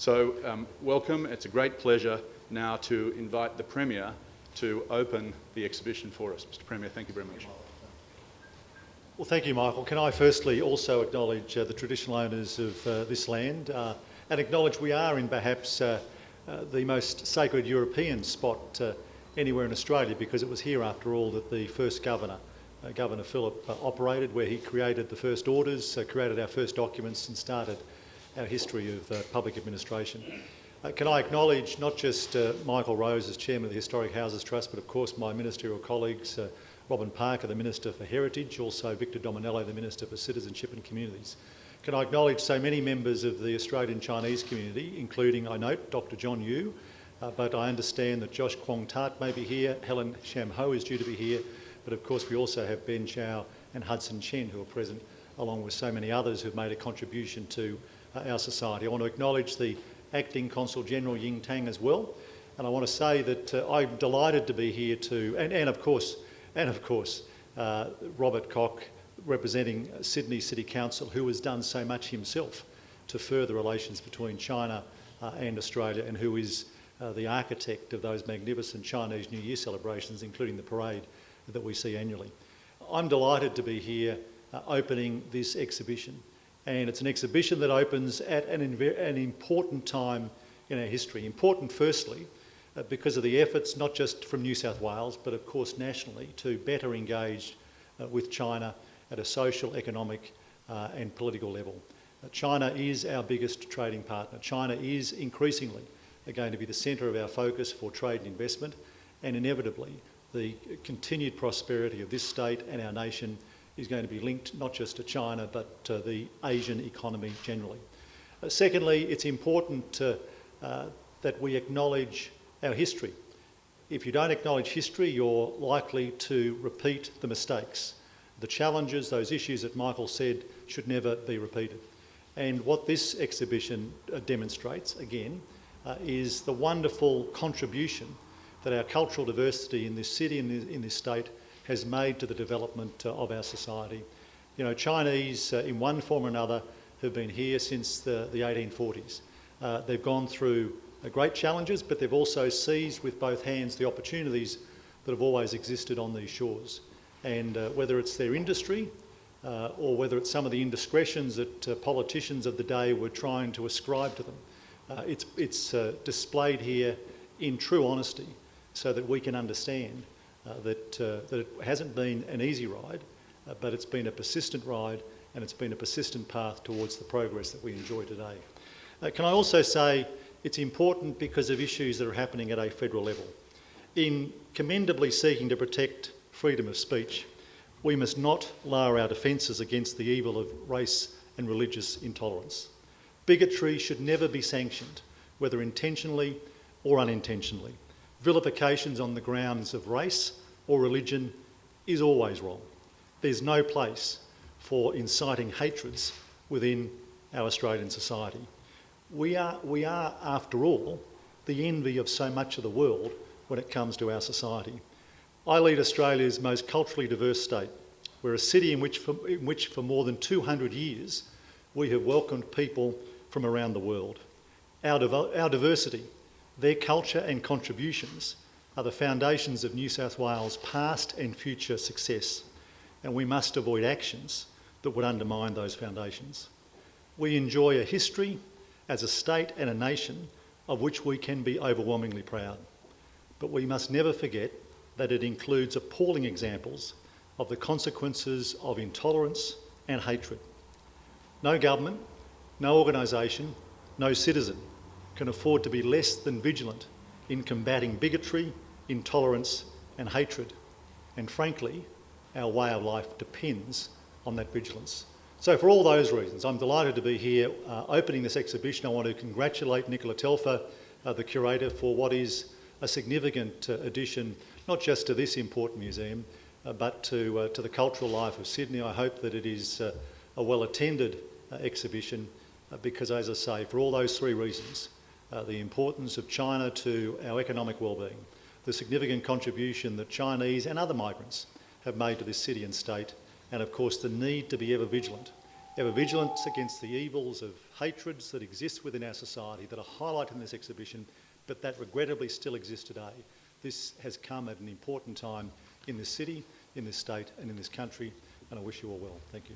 So welcome. It's a great pleasure now to invite the Premier to open the exhibition for us. Mr. Premier, thank you very much. Well, thank you, Michael. Can I firstly also acknowledge the traditional owners of this land and acknowledge we are in perhaps the most sacred European spot anywhere in Australia, because it was here, after all, that the first governor, Governor Phillip, operated, where he created the first orders, created our first documents and started our history of public administration. Can I acknowledge not just Michael Rose as Chairman of the Historic Houses Trust, but of course my ministerial colleagues, Robin Parker, the Minister for Heritage, also Victor Dominello, the Minister for Citizenship and Communities. Can I acknowledge so many members of the Australian Chinese community, including, I note, Dr John Yu, but I understand that Josh Kwong Tat may be here, Helen Sham Ho is due to be here, but of course we also have Ben Chow and Hudson Chen who are present, along with so many others who've made a contribution to our society. I want to acknowledge the Acting Consul General Ying Tang as well, and I want to say that I'm delighted to be here to, and of course, Robert Koch, representing Sydney City Council, who has done so much himself to further relations between China and Australia, and who is the architect of those magnificent Chinese New Year celebrations, including the parade that we see annually. I'm delighted to be here opening this exhibition, and it's an exhibition that opens at an important time in our history. Important firstly because of the efforts not just from New South Wales but of course nationally to better engage with China at a social, economic and political level. China is our biggest trading partner. China is increasingly going to be the centre of our focus for trade and investment, and inevitably the continued prosperity of this state and our nation is going to be linked not just to China but to the Asian economy generally. Secondly, it's important that we acknowledge our history. If you don't acknowledge history, you're likely to repeat the mistakes. The challenges, those issues that Michael said, should never be repeated. And what this exhibition demonstrates, again, is the wonderful contribution that our cultural diversity in this city and in this state has made to the development of our society. You know, Chinese, in one form or another, have been here since the 1840s. They've gone through great challenges, but they've also seized with both hands the opportunities that have always existed on these shores. And whether it's their industry or whether it's some of the indiscretions that politicians of the day were trying to ascribe to them, it's displayed here in true honesty so that we can understand that it hasn't been an easy ride, but it's been a persistent ride, and it's been a persistent path towards the progress that we enjoy today. Can I also say it's important because of issues that are happening at a federal level. In commendably seeking to protect freedom of speech, we must not lower our defences against the evil of race and religious intolerance. Bigotry should never be sanctioned, whether intentionally or unintentionally. Vilifications on the grounds of race or religion is always wrong. There's no place for inciting hatreds within our Australian society. We are, after all, the envy of so much of the world when it comes to our society. I lead Australia's most culturally diverse state. We're a city in which for more than 200 years we have welcomed people from around the world. Our diversity, their culture and contributions are the foundations of New South Wales' past and future success, and we must avoid actions that would undermine those foundations. We enjoy a history as a state and a nation of which we can be overwhelmingly proud. But we must never forget that it includes appalling examples of the consequences of intolerance and hatred. No government, no organisation, no citizen can afford to be less than vigilant in combating bigotry, intolerance and hatred. And frankly, our way of life depends on that vigilance. So for all those reasons, I'm delighted to be here opening this exhibition. I want to congratulate Nicola Telfer, the curator, for what is a significant addition, not just to this important museum, but to the cultural life of Sydney. I hope that it is a well-attended exhibition because, as I say, for all those three reasons, the importance of China to our economic well-being, the significant contribution that Chinese and other migrants have made to this city and state, and of course the need to be ever vigilant ever vigilant against the evils of hatreds that exist within our society that are highlighted in this exhibition, but that regrettably still exist today. This has come at an important time in this city, in this state and in this country, and I wish you all well. Thank you.